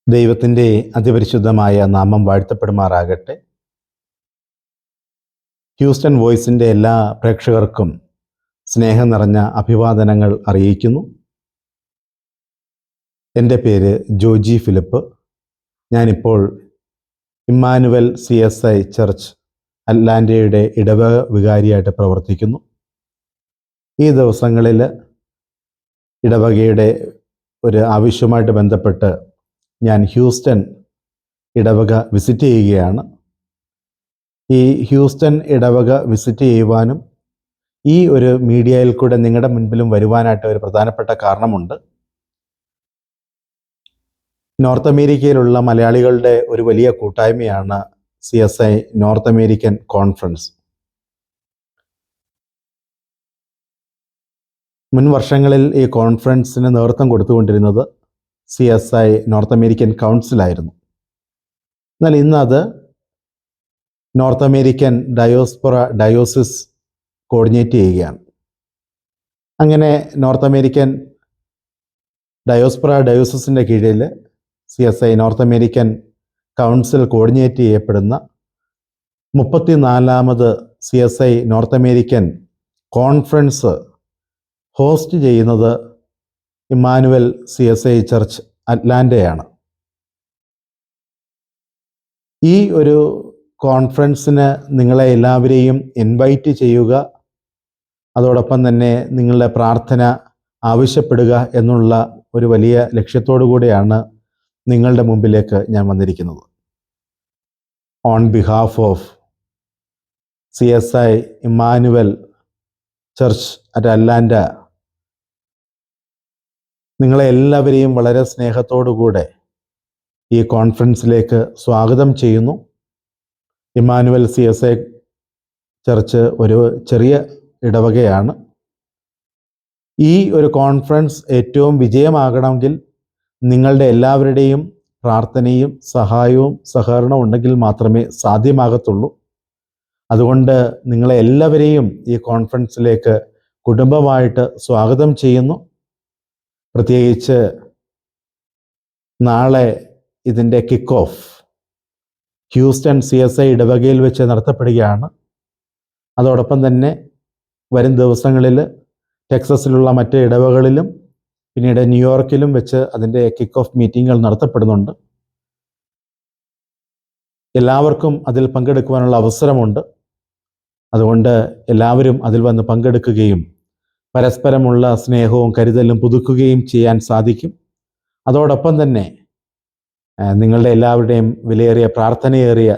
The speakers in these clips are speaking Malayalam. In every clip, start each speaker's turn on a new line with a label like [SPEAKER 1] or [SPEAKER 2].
[SPEAKER 1] ദൈവത്തിൻ്റെ അതിപരിശുദ്ധമായ നാമം വാഴ്ത്തപ്പെടുമാറാകട്ടെ. ഹ്യൂസ്റ്റൺ വോയിസിൻ്റെ എല്ലാ പ്രേക്ഷകർക്കും സ്നേഹം നിറഞ്ഞ അഭിവാദനങ്ങൾ അറിയിക്കുന്നു. എൻ്റെ പേര് ജോജി ഫിലിപ്പ്. ഞാനിപ്പോൾ ഇമ്മാനുവൽ CSI ചർച്ച് അറ്റ്ലാന്റയുടെ ഇടവക വികാരിയായിട്ട് പ്രവർത്തിക്കുന്നു. ഈ ദിവസങ്ങളിൽ ഇടവകയുടെ ഒരു ആവശ്യവുമായിട്ട് ബന്ധപ്പെട്ട് ഞാൻ ഹ്യൂസ്റ്റൺ ഇടവക വിസിറ്റ് ചെയ്യുകയാണ്. ഈ ഹ്യൂസ്റ്റൺ ഇടവക വിസിറ്റ് ചെയ്യുവാനും ഈ ഒരു മീഡിയയിൽ കൂടെ നിങ്ങളുടെ മുൻപിലും വരുവാനായിട്ട് ഒരു പ്രധാനപ്പെട്ട കാരണമുണ്ട്. നോർത്ത് അമേരിക്കയിലുള്ള മലയാളികളുടെ ഒരു വലിയ കൂട്ടായ്മയാണ് CSI നോർത്ത് അമേരിക്കൻ കോൺഫറൻസ്. മുൻ വർഷങ്ങളിൽ ഈ കോൺഫറൻസിന് നേതൃത്വം കൊടുത്തുകൊണ്ടിരുന്നത് CSI നോർത്ത് അമേരിക്കൻ കൗൺസിലായിരുന്നു. എന്നാൽ ഇന്ന് അത് നോർത്ത് അമേരിക്കൻ ഡയോസിസ് കോർഡിനേറ്റ് ചെയ്യുകയാണ്. അങ്ങനെ നോർത്ത് അമേരിക്കൻ ഡയോസിസിൻ്റെ കീഴിൽ CSI north American council coordinate ചെയ്യപ്പെടുന്ന 34ാമത് CSI north American conference host ചെയ്യുന്നത് ഇമ്മാനുവൽ CSI ചർച്ച് അറ്റ്ലാന്റയാണ്. ഈ ഒരു കോൺഫറൻസിന് നിങ്ങളെ എല്ലാവരെയും ഇൻവൈറ്റ് ചെയ്യുക, അതോടൊപ്പം തന്നെ നിങ്ങളുടെ പ്രാർത്ഥന ആവശ്യപ്പെടുക എന്നുള്ള ഒരു വലിയ ലക്ഷ്യത്തോടു കൂടിയാണ് നിങ്ങളുടെ മുമ്പിലേക്ക് ഞാൻ വന്നിരിക്കുന്നത്. On behalf of CSI Immanuel church at Atlanta, നിങ്ങളെ എല്ലാവരെയും വളരെ സ്നേഹത്തോടുകൂടെ ഈ കോൺഫറൻസിലേക്ക് സ്വാഗതം ചെയ്യുന്നു. ഇമ്മാനുവൽ CSI ചർച്ച് ഒരു ചെറിയ ഇടവകയാണ്. ഈ ഒരു കോൺഫറൻസ് ഏറ്റവും വിജയമാകണമെങ്കിൽ നിങ്ങളുടെ എല്ലാവരുടെയും പ്രാർത്ഥനയും സഹായവും സഹകരണവും ഉണ്ടെങ്കിൽ മാത്രമേ സാധ്യമാകത്തുള്ളൂ. അതുകൊണ്ട് നിങ്ങളെ എല്ലാവരെയും ഈ കോൺഫറൻസിലേക്ക് കുടുംബമായിട്ട് സ്വാഗതം ചെയ്യുന്നു. പ്രത്യേകിച്ച് നാളെ ഇതിൻ്റെ കിക്ക് ഓഫ് ഹ്യൂസ്റ്റൺ CSI ഇടവകയിൽ വെച്ച് നടത്തപ്പെടുകയാണ്. അതോടൊപ്പം തന്നെ വരും ദിവസങ്ങളിൽ ടെക്സസിലുള്ള മറ്റ് ഇടവകളിലും പിന്നീട് ന്യൂയോർക്കിലും വെച്ച് അതിൻ്റെ കിക്ക് ഓഫ് മീറ്റിങ്ങുകൾ നടത്തപ്പെടുന്നുണ്ട്. എല്ലാവർക്കും അതിൽ പങ്കെടുക്കുവാനുള്ള അവസരമുണ്ട്. അതുകൊണ്ട് എല്ലാവരും അതിൽ വന്ന് പങ്കെടുക്കുകയും പരസ്പരമുള്ള സ്നേഹവും കരുതലും പുതുക്കുകയും ചെയ്യാൻ സാധിക്കും. അതോടൊപ്പം തന്നെ നിങ്ങളുടെ എല്ലാവരുടെയും വിലയേറിയ പ്രാർത്ഥനയേറിയ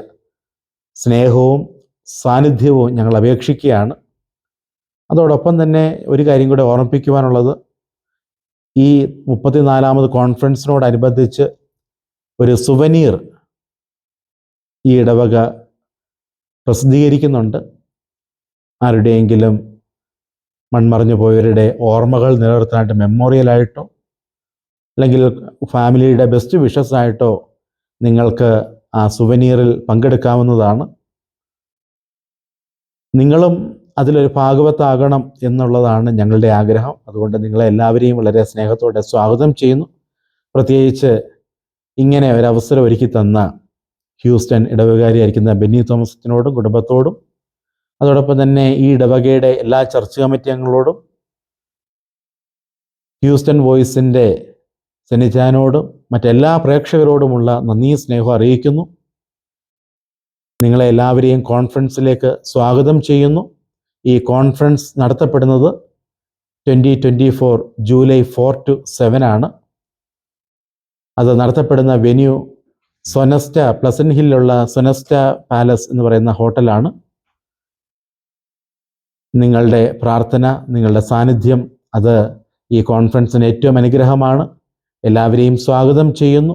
[SPEAKER 1] സ്നേഹവും സാന്നിധ്യവും ഞങ്ങൾ അപേക്ഷിക്കുകയാണ്. അതോടൊപ്പം തന്നെ ഒരു കാര്യം കൂടെ ഓർമ്മിപ്പിക്കുവാനുള്ളത്, ഈ 34ാമത് കോൺഫറൻസിനോടനുബന്ധിച്ച് ഒരു സുവനീർ ഈ ഇടവക പ്രസിദ്ധീകരിക്കുന്നുണ്ട്. ആരുടെയെങ്കിലും മൺമറഞ്ഞു പോയവരുടെ ഓർമ്മകൾ നിലനിർത്താനായിട്ട് മെമ്മോറിയലായിട്ടോ അല്ലെങ്കിൽ ഫാമിലിയുടെ ബെസ്റ്റ് വിഷസ് ആയിട്ടോ നിങ്ങൾക്ക് ആ സുവനീറിൽ പങ്കെടുക്കാവുന്നതാണ്. നിങ്ങളും അതിലൊരു ഭാഗവത്താകണം എന്നുള്ളതാണ് ഞങ്ങളുടെ ആഗ്രഹം. അതുകൊണ്ട് നിങ്ങളെ എല്ലാവരെയും വളരെ സ്നേഹത്തോടെ സ്വാഗതം ചെയ്യുന്നു. പ്രത്യേകിച്ച് ഇങ്ങനെ ഒരവസരം ഒരുക്കി തന്ന ഹ്യൂസ്റ്റൺ ഇടവകാരിയായിരിക്കുന്ന ബെന്നി തോമസിനോടും കുടുംബത്തോടും, അതോടൊപ്പം തന്നെ ഈ ഇടവകയുടെ എല്ലാ ചർച്ച് കമ്മിറ്റി അംഗങ്ങളോടും, ഹ്യൂസ്റ്റൺ വോയിസിൻ്റെ സെനിജാനോടും മറ്റെല്ലാ പ്രേക്ഷകരോടുമുള്ള നന്ദി സ്നേഹം അറിയിക്കുന്നു. നിങ്ങളെ എല്ലാവരെയും കോൺഫറൻസിലേക്ക് സ്വാഗതം ചെയ്യുന്നു. ഈ കോൺഫറൻസ് നടത്തപ്പെടുന്നത് 2024 ജൂലൈ 4 to 7 ആണ്. അത് നടത്തപ്പെടുന്ന വെന്യൂ സൊനസ്റ്റ, പ്ലസന്റ് ഹില്ലുള്ള സൊനസ്റ്റ പാലസ് എന്ന് പറയുന്ന ഹോട്ടലാണ്. നിങ്ങളുടെ പ്രാർത്ഥന, നിങ്ങളുടെ സാന്നിധ്യം അത് ഈ കോൺഫറൻസിന് ഏറ്റവും അനുഗ്രഹമാണ്. എല്ലാവരെയും സ്വാഗതം ചെയ്യുന്നു.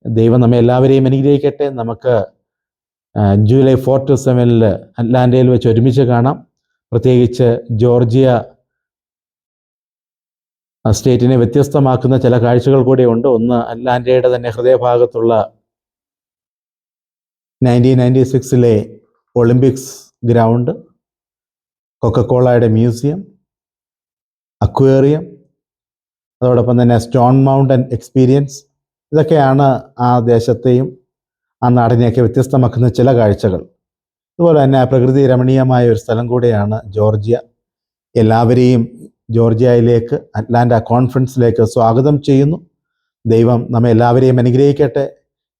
[SPEAKER 1] ദൈവം നമ്മെ എല്ലാവരെയും അനുഗ്രഹിക്കട്ടെ. നമുക്ക് ജൂലൈ 4 to 7 അറ്റ്ലാന്റയിൽ വെച്ച് ഒരുമിച്ച് കാണാം. പ്രത്യേകിച്ച് ജോർജിയ സ്റ്റേറ്റിനെ വ്യത്യസ്തമാക്കുന്ന ചില കാഴ്ചകൾ കൂടെ ഉണ്ട്. ഒന്ന്, അറ്റ്ലാന്റയുടെ തന്നെ ഹൃദയഭാഗത്തുള്ള 1996 ഒളിമ്പിക്സ് ഗ്രൗണ്ട്, കൊക്കക്കോളയുടെ മ്യൂസിയം, അക്വേറിയം, അതോടൊപ്പം തന്നെ സ്റ്റോൺ മൗണ്ടൻ എക്സ്പീരിയൻസ്, ഇതൊക്കെയാണ് ആ ദേശത്തെയും ആ നാടിനെയൊക്കെ വ്യത്യസ്തമാക്കുന്ന ചില കാഴ്ചകൾ. അതുപോലെ തന്നെ പ്രകൃതി രമണീയമായ ഒരു സ്ഥലം കൂടെയാണ് ജോർജിയ. എല്ലാവരെയും ജോർജിയയിലേക്ക്, അറ്റ്ലാന്റ കോൺഫറൻസിലേക്ക് സ്വാഗതം ചെയ്യുന്നു. ദൈവം നമ്മെ എല്ലാവരെയും അനുഗ്രഹിക്കട്ടെ.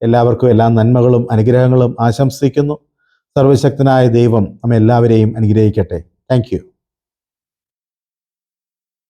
[SPEAKER 1] എല്ലാവർക്കും എല്ലാ നന്മകളും അനുഗ്രഹങ്ങളും ആശംസിക്കുന്നു. സർവശക്തനായ ദൈവം നമ്മെ എല്ലാവരെയും അനുഗ്രഹിക്കട്ടെ. Thank you.